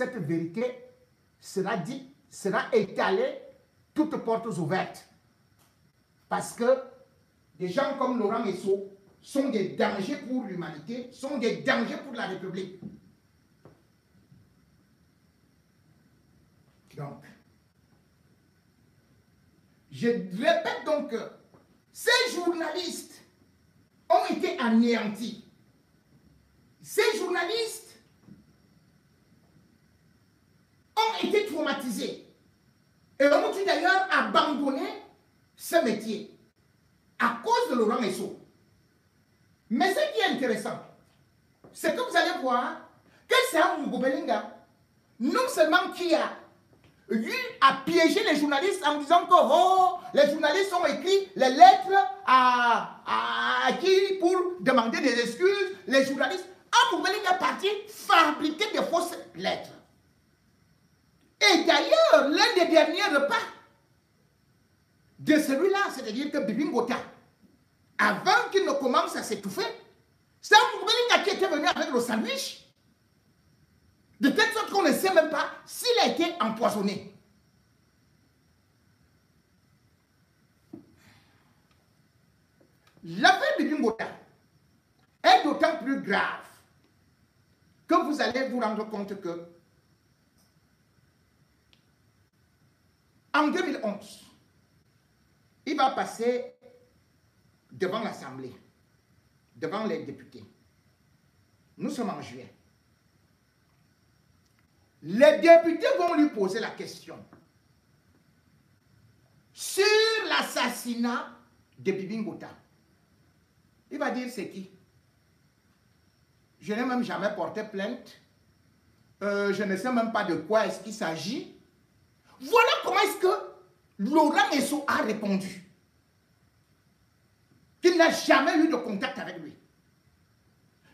cette vérité sera dite, sera étalée, toutes portes ouvertes. Parce que des gens comme Laurent Esso sont des dangers pour l'humanité, sont des dangers pour la République. Donc, je répète donc que ces journalistes ont été anéantis. Ces journalistes ont été traumatisés et ont dû d'ailleurs abandonner ce métier à cause de Laurent Esso. Mais ce qui est intéressant, c'est que vous allez voir que c'est un Mugobelinga, non seulement qui a eu à piéger les journalistes en disant que oh, les journalistes ont écrit les lettres à qui pour demander des excuses. Les journalistes, un Mugobelinga est parti fabriquer des fausses lettres. Et d'ailleurs, l'un des derniers repas de celui-là, c'est-à-dire que Bibi Ngota, avant qu'il ne commence à s'étouffer, c'est un Mugobelinga qui était venu avec le sandwich. De telle sorte qu'on ne sait même pas s'il a été empoisonné. L'affaire de Bibi Ngota est d'autant plus grave que vous allez vous rendre compte que en 2011, il va passer devant l'Assemblée, devant les députés. Nous sommes en juillet. Les députés vont lui poser la question sur l'assassinat de Bibi Ngota. Il va dire c'est qui? Je n'ai même jamais porté plainte. Je ne sais même pas de quoi est-ce qu'il s'agit. Voilà comment est-ce que Laurent Esso a répondu. Qu'il n'a jamais eu de contact avec lui.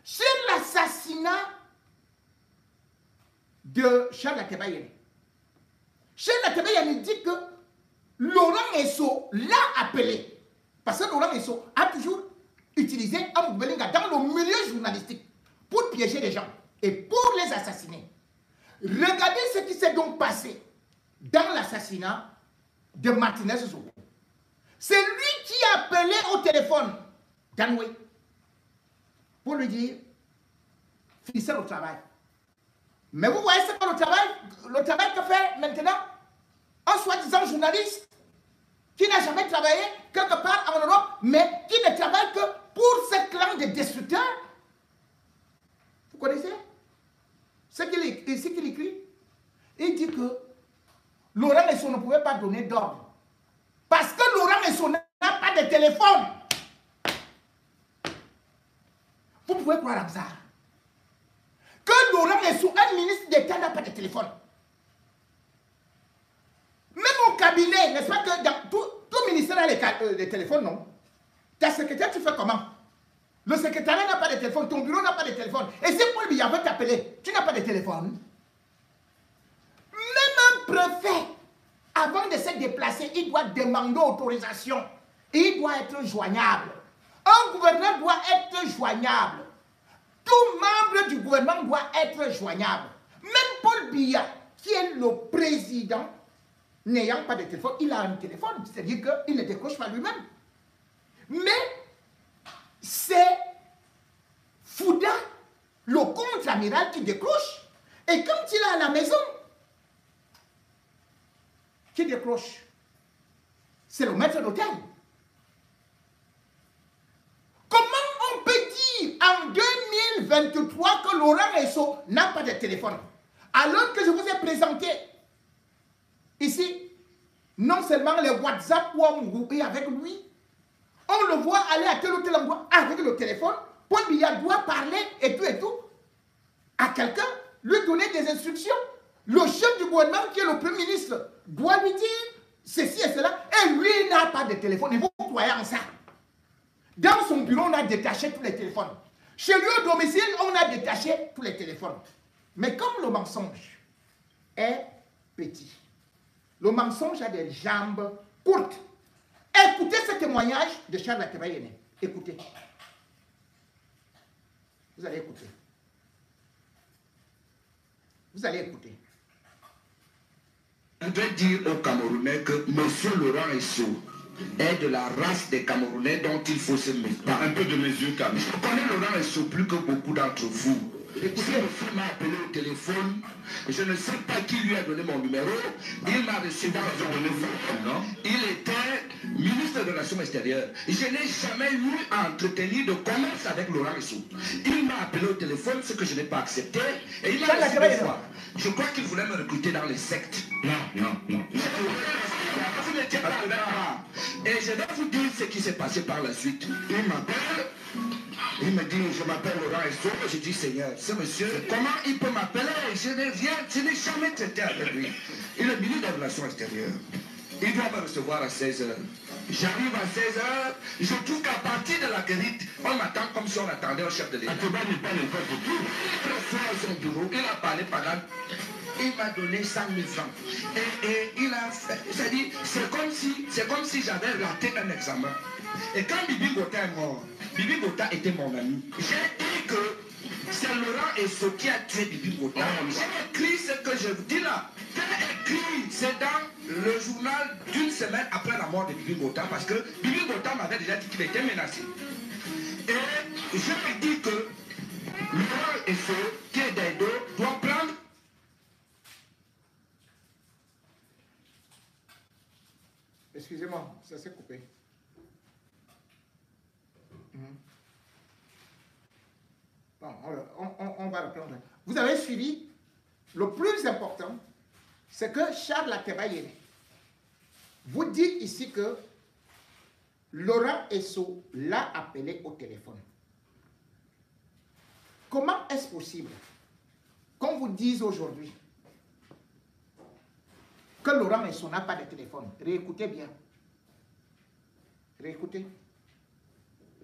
Sur l'assassinat de Charles Atebayene. Charles Atebayene dit que Laurent Esso l'a appelé. Parce que Laurent Esso a toujours utilisé un Mugobelinga dans le milieu journalistique pour piéger les gens et pour les assassiner. Regardez ce qui s'est donc passé dans l'assassinat de Martinez Zogo. C'est lui qui a appelé au téléphone Danoué pour lui dire finissez le travail. Mais vous voyez, c'est pas le travail que fait maintenant un soi-disant journaliste qui n'a jamais travaillé quelque part en Europe, mais qui ne travaille que pour ce clan de destructeurs. Vous connaissez ce qu'il écrit? Il dit que Laurent Esso ne pouvait pas donner d'ordre. Parce que Laurent Esso n'a pas de téléphone. Vous pouvez croire à ça. Que Laurent Esso, un ministre d'État, n'a pas de téléphone. Même au cabinet, n'est-ce pas que dans tout ministère a les téléphones, non? Ta secrétaire, tu fais comment? Le secrétariat n'a pas de téléphone, ton bureau n'a pas de téléphone. Et si Paul Biya veut t'appeler, tu n'as pas de téléphone. Même un préfet, avant de se déplacer, il doit demander autorisation. Il doit être joignable. Un gouverneur doit être joignable. Tout membre du gouvernement doit être joignable. Même Paul Biya, qui est le président, n'ayant pas de téléphone, il a un téléphone. C'est-à-dire qu'il ne décroche pas lui-même. Mais c'est Fouda, le contre-amiral, qui décroche. Et quand il est à la maison, qui décroche? C'est le maître d'hôtel. Comment on peut dire en 2023 que Laurent Esso n'a pas de téléphone? Alors que je vous ai présenté ici, non seulement les WhatsApp où on groupé avec lui, on le voit aller à tel ou tel endroit avec le téléphone. Paul Biya doit parler et tout à quelqu'un, lui donner des instructions. Le chef du gouvernement, qui est le premier ministre, doit lui dire ceci et cela. Et lui n'a pas de téléphone. Et vous croyez en ça? Dans son bureau, on a détaché tous les téléphones. Chez lui, au domicile, on a détaché tous les téléphones. Mais comme le mensonge est petit, le mensonge a des jambes courtes. Écoutez ce témoignage de Charles Atebayene. Écoutez. Vous allez écouter. Vous allez écouter. Je voudrais dire aux Camerounais que M. Laurent Esso est de la race des Camerounais dont il faut se méfier. Un peu de mesure, Camille. Je connais Laurent Esso plus que beaucoup d'entre vous. Écoutez, le fils m'a appelé au téléphone, je ne sais pas qui lui a donné mon numéro, il m'a reçu dans son téléphone. Il était ministre de l'Action extérieure. Je n'ai jamais eu à entretenir de commerce avec Laurent Esso. Il m'a appelé au téléphone, ce que je n'ai pas accepté, et il m'a reçu deux fois. Je crois qu'il voulait me recruter dans les sectes. Non. Vous n'étiez pas là. Et je vais vous dire ce qui s'est passé par la suite. Il m'appelle. Il me dit, je m'appelle Laurent Esso. Je dis, Seigneur, ce monsieur, comment il peut m'appeler? Je n'ai jamais traité avec lui. Il est ministre de la Relation extérieure. Il doit me recevoir à 16h. J'arrive à 16h, je trouve qu'à partir de la guérite, on m'attend comme si on attendait un chef de l'État. Il reçoit à son bureau, il a parlé pendant... Il m'a donné 100 000 francs. Et il a fait... C'est comme si j'avais raté un examen. Et quand Bibi Gota est mort, Bibi Gota était mon ami. J'ai dit que c'est Laurent Esso qui a tué Bibi Gota. J'ai écrit ce que je vous dis là. J'ai écrit, c'est dans le journal d'une semaine après la mort de Bibi Gota, parce que Bibi Gota m'avait déjà dit qu'il était menacé. Et je lui dis que Laurent Esso, qui est d'Edo, doit prendre... Excusez-moi, ça s'est coupé. Bon, on va reprendre. Vous avez suivi. Le plus important, c'est que Charles Atebayele vous dit ici que Laurent Esso l'a appelé au téléphone. Comment est-ce possible qu'on vous dise aujourd'hui que Laurent Esso n'a pas de téléphone? Réécoutez bien. Réécoutez.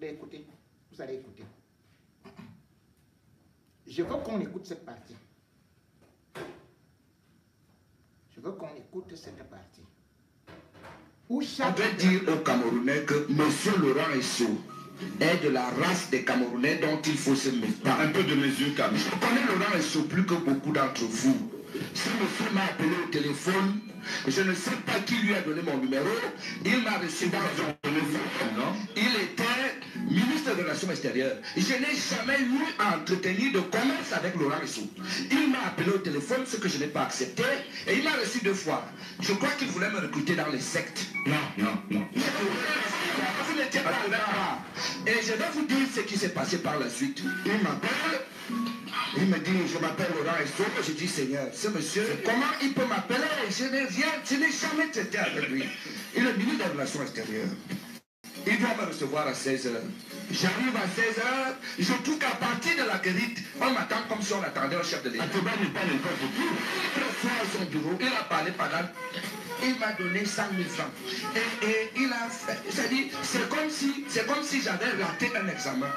Réécoutez. Vous allez écouter. Je veux qu'on écoute cette partie. Je veux qu'on écoute cette partie. Où chaque... On peut dire aux Camerounais que M. Laurent Esso est de la race des Camerounais dont il faut se méfier. Un peu de mesure, Camille. Je connais Laurent Esso plus que beaucoup d'entre vous. Ce monsieur m'a appelé au téléphone, je ne sais pas qui lui a donné mon numéro, il m'a reçu dans son téléphone. Il était ministre de l'Action extérieure. Je n'ai jamais eu à entretenir de commerce avec Laurent Esso. Il m'a appelé au téléphone, ce que je n'ai pas accepté, et il m'a reçu deux fois. Je crois qu'il voulait me recruter dans les sectes. Non. Vous n'étiez pas là. Et je vais vous dire ce qui s'est passé par la suite. Il m'appelle. Il me dit, je m'appelle Laurent Esso. Je dis, Seigneur, ce monsieur, comment il peut m'appeler? Je n'ai jamais traité avec lui. Il est ministre de la Relation extérieure. Il doit me recevoir à 16h. J'arrive à 16h, je trouve qu'à partir de la guérite, on m'attend comme si on attendait un chef de l'État. Il reçoit à son bureau, il a parlé pendant... Il m'a donné 100 000 francs. Et il a fait... C'est comme si j'avais raté un examen.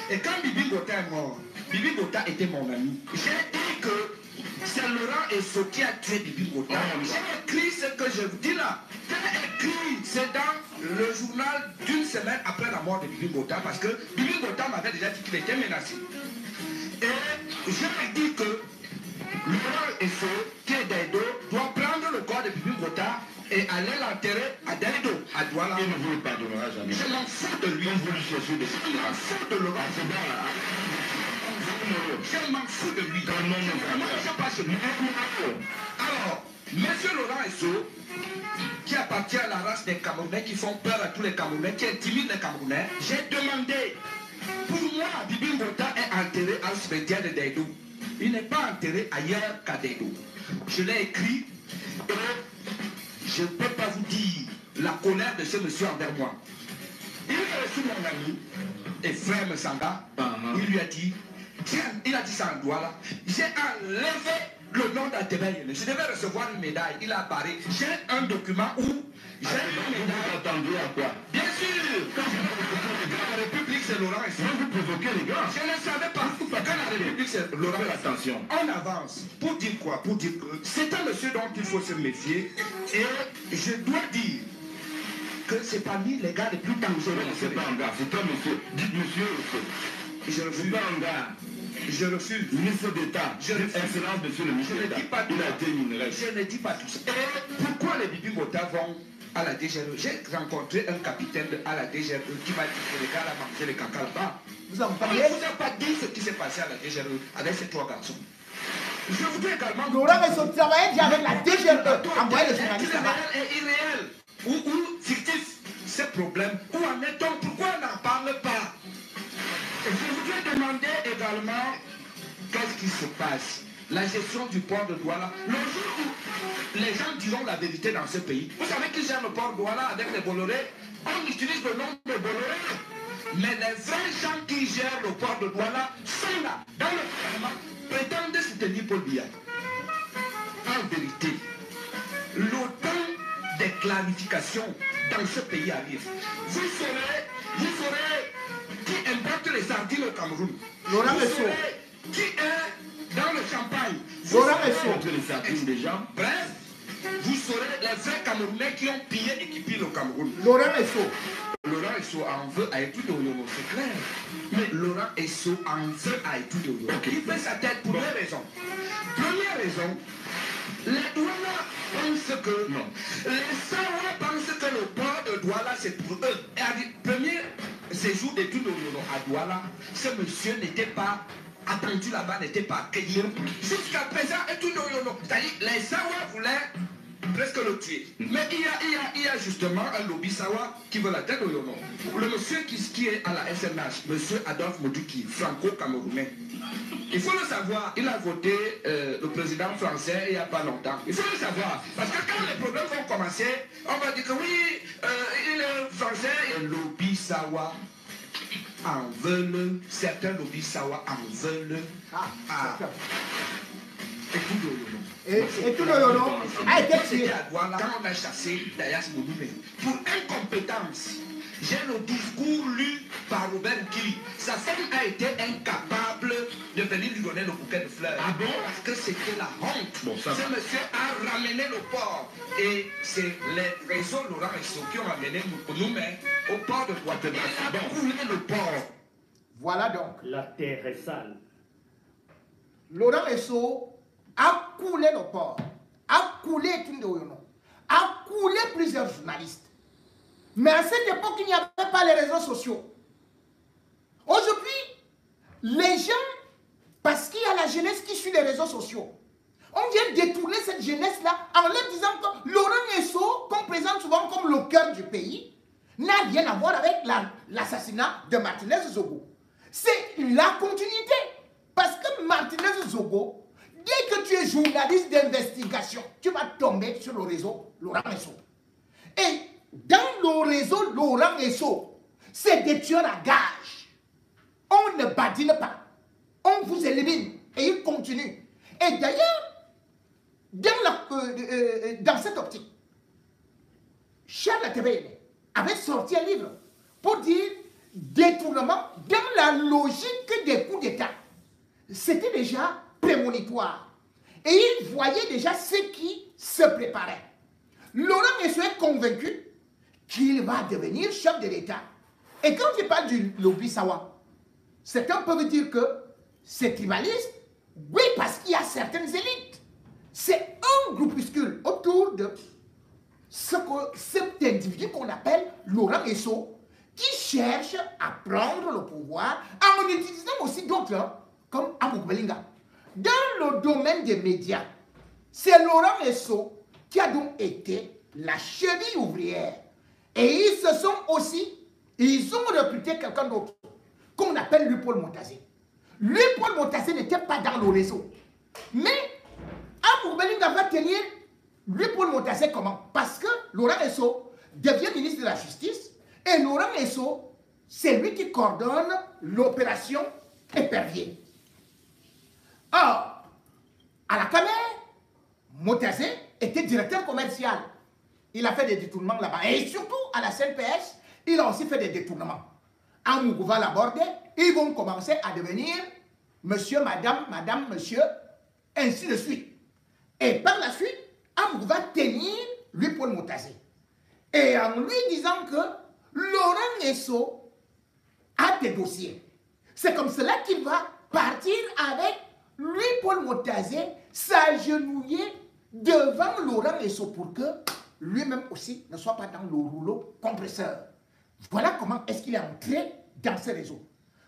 Et quand Bibi Gota est mort, Bibi Gota était mon ami. J'ai dit que c'est Laurent Esso qui a tué Bibi Gota. J'ai écrit ce que je vous dis là. J'ai écrit, c'est dans le journal d'une semaine après la mort de Bibi Gota, parce que Bibi Gota m'avait déjà dit qu'il était menacé. Et je lui dis que Laurent Esso, qui est d'Edo, doit prendre le corps de Bibi Gota et aller l'enterrer à D'Edo, à Douala. Il ne vous le pardonnera jamais. Je m'en fous de lui. Je m'en fous de Laurent. Je m'en fous de lui. Moi, je passe lui. Alors, monsieur Laurent Esso, qui appartient à la race des Camerounais qui font peur à tous les Camerounais, qui intimident les Camerounais, j'ai demandé, pour moi, Bibi Gota est enterré à cimetière de D'Edo. Il n'est pas enterré ailleurs qu'à D'Edo. Je l'ai écrit et je ne peux pas vous dire la colère de ce monsieur envers moi. Il a reçu mon ami et frère Messanga. Il lui a dit, tiens, il a dit ça en doigt là, j'ai enlevé le nom d'Atebayele. Je devais recevoir une médaille. Il a barré. J'ai un document où j'ai une médaille. Attendu à quoi? Bien sûr. Quand la République c'est Laurent Esso. Vous provoquez les gars. Je ne savais pas. Quand la République c'est Laurent Esso. Attention. On avance. Pour dire quoi? Pour dire que c'est un monsieur dont il faut se méfier. Et je dois dire que c'est parmi les gars les plus dangereux. C'est pas un gars. C'est un monsieur. Dites monsieur. Je ne suis pas un gars. Je refuse. Ministre d'État, excellence, monsieur le ministre d'État, il a été minerai. Je ne dis pas tout ça. Et pourquoi les Bibi Mota vont à la DGRE? J'ai rencontré un capitaine à la DGRE qui m'a dit que les gars là mangé les caca là-bas. Vous en On parlez? ne vous a pas dit ce qui s'est passé à la DGRE avec ces 3 garçons. Je voudrais également... Laurent Esso travaillait déjà avec la DGRE, envoyé les journalistes là-bas. Est irréel ou fictif, ces problèmes. Où en est-on? Pourquoi on n'en parle pas? Je voudrais demander également qu'est-ce qui se passe. La gestion du port de Douala. Le jour où les gens diront la vérité dans ce pays. Vous savez qui gère le port de Douala avec les Bolloré? On utilise le nom de Bolloré. Mais les vrais gens qui gèrent le port de Douala sont là, dans le gouvernement, prétendent soutenir Paul Biya. En vérité, l'autant des clarifications dans ce pays arrive. Vous saurez qui importe les sardines au Cameroun. Laurent Vous Esso. saurez qui est dans le champagne. Laurent Esso. Les sardines déjà. Bref, vous saurez les vrais Camerounais qui ont pillé et qui pillent le Cameroun. Laurent Esso. Laurent Esso en veut à Etou de Oyono, c'est clair. Mais Laurent Esso en veut à Etou de Oyono. Il fait sa tête pour 2 raisons. Première raison, les Douala pensent que... Non. Les Sawa pensent que le port de Douala, c'est pour eux. Et premier séjour d'Etou de Oyono à Douala, ce monsieur n'était pas attendu là-bas, n'était pas accueilli. Jusqu'à présent, Etou de Oyono, c'est-à-dire les Sawa voulaient presque le tuer. Mais il y a justement un lobby Sawa qui veut la tête d'Oyono. Le monsieur qui est à la SNH, monsieur Adolphe Moduki, franco-camerounais. Il faut le savoir, il a voté le président français il n'y a pas longtemps. Il faut le savoir. Parce que quand les problèmes vont commencer, on va dire que oui, il est français. Et le lobby Sawa en veulent, certains lobbies Sawa en veulent. Et tout le Yono a été tué à Douala quand on a chassé Dayas Moudoumé. Pour incompétence, j'ai le discours lu par Robert Kili. Sa femme a été incapable de venir lui donner le bouquet de fleurs. Ah bon? Parce que c'était la honte. Bon, ce monsieur a ramené le port. Et c'est les réseaux Laurent Esso qui ont amené Moudoumé au port de Guatemala. Il a coulé le port. Voilà donc. La terre est sale. Laurent Esso a coulé le port, a coulé Tunde Oyono, a coulé plusieurs journalistes. Mais à cette époque, il n'y avait pas les réseaux sociaux. Aujourd'hui, les gens, parce qu'il y a la jeunesse qui suit les réseaux sociaux, on vient détourner cette jeunesse-là en leur disant que Laurent Esso, qu'on présente souvent comme le cœur du pays, n'a rien à voir avec l'assassinat de Martinez Zogo. C'est la continuité. Parce que Martinez Zogo, dès que tu es journaliste d'investigation, tu vas tomber sur le réseau Laurent Esso. Et dans le réseau Laurent Esso, c'est des tueurs à gages. On ne badine pas. On vous élimine. Et il continue. Et d'ailleurs, dans cette optique, Charles Tebele avait sorti un livre pour dire détournement dans la logique des coups d'État. C'était déjà prémonitoire. Et il voyait déjà ce qui se préparait. Laurent Esso est convaincu qu'il va devenir chef de l'État. Et quand je parle du lobby Sawa, certains peuvent dire que c'est tribaliste. Oui, parce qu'il y a certaines élites. C'est un groupuscule autour de cet individu qu'on appelle Laurent Esso, qui cherche à prendre le pouvoir en utilisant aussi d'autres, comme Amouk Belinga. Dans le domaine des médias, c'est Laurent Esso qui a donc été la cheville ouvrière. Et ils ont recruté quelqu'un d'autre, qu'on appelle Louis-Paul Montazé. Louis-Paul Montazé n'était pas dans le réseau. Mais Amouk Belinga va tenir Louis-Paul Montazé comment? Parce que Laurent Esso devient ministre de la Justice et Laurent Esso, c'est lui qui coordonne l'opération Épervier. Or, à la Camer, Montazé était directeur commercial. Il a fait des détournements là-bas. Et surtout, à la CNPS, il a aussi fait des détournements. Amougou va l'aborder, ils vont commencer à devenir monsieur, madame, monsieur, ainsi de suite. Et par la suite, Amougou va tenir Louis-Paul Montazé. Et en lui disant que Laurent Esso a des dossiers. C'est comme cela qu'il va partir avec lui, Paul Motazé, s'agenouiller devant Laurent Esso pour que lui-même aussi ne soit pas dans le rouleau compresseur. Voilà comment est-ce qu'il est entré dans ces réseaux.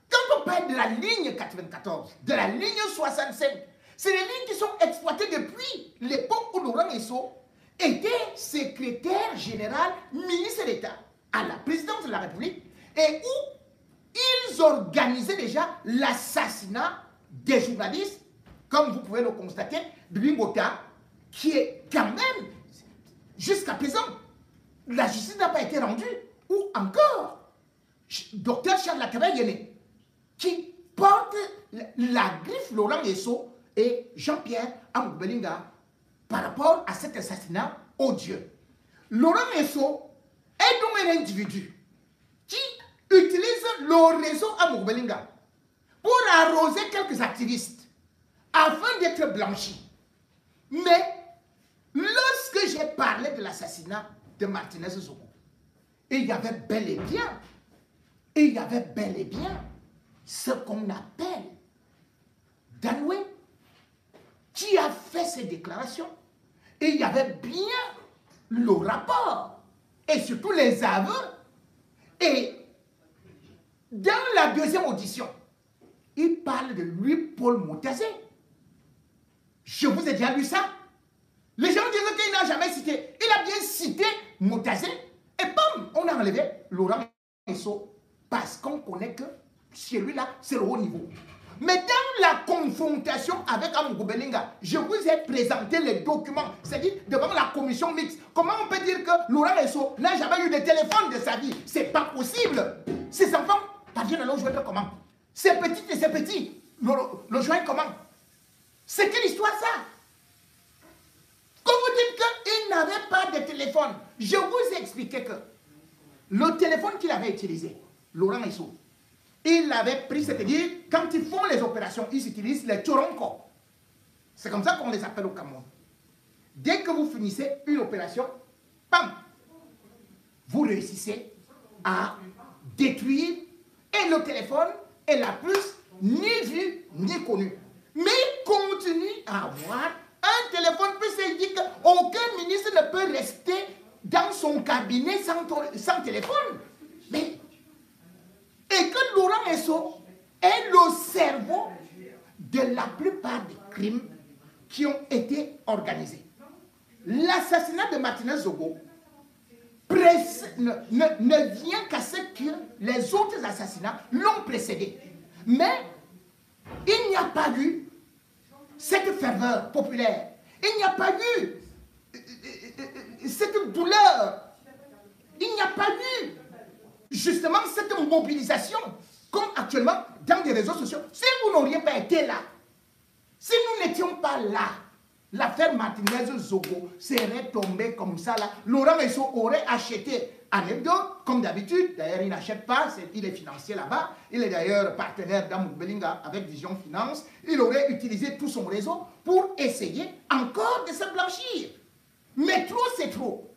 Quand on parle de la ligne 94, de la ligne 65, c'est les lignes qui sont exploitées depuis l'époque où Laurent Esso était secrétaire général, ministre d'État à la présidence de la République et où ils organisaient déjà l'assassinat des journalistes, comme vous pouvez le constater, Bibi Ngota, qui est quand même, jusqu'à présent, la justice n'a pas été rendue, ou encore, Dr Charles Lakabe-Yene, qui porte la griffe Laurent Esso et Jean-Pierre Amoubelinga par rapport à cet assassinat odieux. Laurent Esso est donc un individu qui utilise le réseau Amoubelinga pour arroser quelques activistes afin d'être blanchis. Mais lorsque j'ai parlé de l'assassinat de Martinez Zogo, il y avait bel et bien ce qu'on appelle Danoué qui a fait ces déclarations. Et il y avait bien le rapport et surtout les aveux. Et dans la deuxième audition, il parle de lui, Paul Motazé. Je vous ai déjà lu ça. Les gens disent qu'il n'a jamais cité. Il a bien cité Motazé. Et bam, on a enlevé Laurent Esso parce qu'on connaît que chez lui là, c'est le haut niveau. Mais dans la confrontation avec Amoubelinga, je vous ai présenté les documents, c'est-à-dire devant la commission mixte. Comment on peut dire que Laurent Esso n'a jamais eu de téléphone de sa vie? C'est pas possible. Ses enfants parviennent à leur joindre comment? Ces petites et ces petits, le joignent comment? C'est quelle histoire ça? Quand vous dites qu'il n'avait pas de téléphone, je vous ai expliqué que le téléphone qu'il avait utilisé, Laurent Esso, il l'avait pris, c'est-à-dire, quand ils font les opérations, ils utilisent les Tchoronko. C'est comme ça qu'on les appelle au Cameroun. Dès que vous finissez une opération, bam, vous réussissez à détruire et le téléphone est la plus ni vu ni connu. Mais il continue à avoir un téléphone, puis c'est dit qu'aucun ministre ne peut rester dans son cabinet sans téléphone. Mais et que Laurent Esso est le cerveau de la plupart des crimes qui ont été organisés. L'assassinat de Martinez Zogo ne vient qu'à ce que les autres assassinats l'ont précédé. Mais il n'y a pas eu cette ferveur populaire. Il n'y a pas eu cette douleur. Il n'y a pas eu justement cette mobilisation, comme actuellement dans des réseaux sociaux. Si vous n'auriez pas été là, si nous n'étions pas là, l'affaire Martinez Zogo serait tombée comme ça là. Laurent Esso aurait acheté un hebdo, comme d'habitude. D'ailleurs, il n'achète pas, il est financier là-bas. Il est d'ailleurs partenaire d'Amoubelinga avec Vision Finance. Il aurait utilisé tout son réseau pour essayer encore de se blanchir. Mais trop, c'est trop.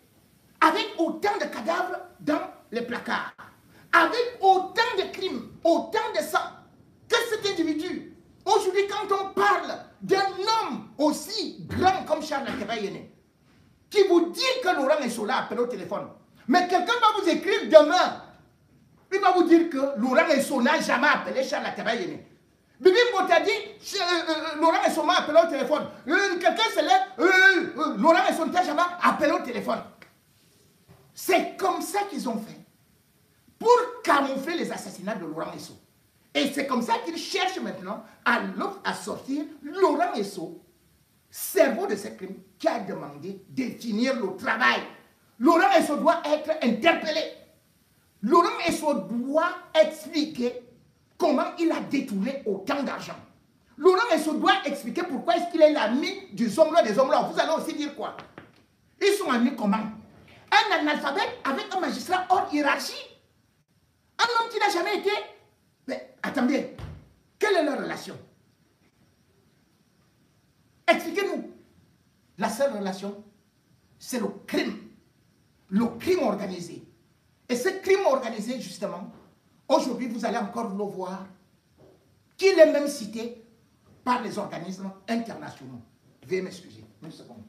Avec autant de cadavres dans les placards, avec autant de crimes, autant de sang, que cet individu, aujourd'hui quand on parle d'un homme aussi grand comme Charles Lakabe-Yene, qui vous dit que Laurent Esso l'a appelé au téléphone, mais quelqu'un va vous écrire demain, il va vous dire que Laurent Esso n'a jamais appelé Charles Lakabe-Yene. Bibi Ngota dit, Laurent Esso m'a appelé au téléphone. Quelqu'un se lève, Laurent Esso ne t'a jamais appelé au téléphone. C'est comme ça qu'ils ont fait pour camoufler les assassinats de Laurent Esso. Et c'est comme ça qu'ils cherchent maintenant à sortir Laurent Esso, cerveau de ce crime, qui a demandé de finir le travail. Laurent Esso doit être interpellé. Laurent Esso doit expliquer comment il a détourné autant d'argent. Laurent Esso doit expliquer pourquoi est-ce qu'il est l'ami du Zomlo des Zomlo. Vous allez aussi dire quoi? Ils sont amis comment? Un analphabète avec un magistrat hors hiérarchie. Un homme qui n'a jamais été... Mais attendez, quelle est leur relation? Expliquez-nous. La seule relation, c'est le crime organisé. Et ce crime organisé, justement, aujourd'hui, vous allez encore le voir qu'il est même cité par les organismes internationaux. Veuillez m'excuser. Une seconde.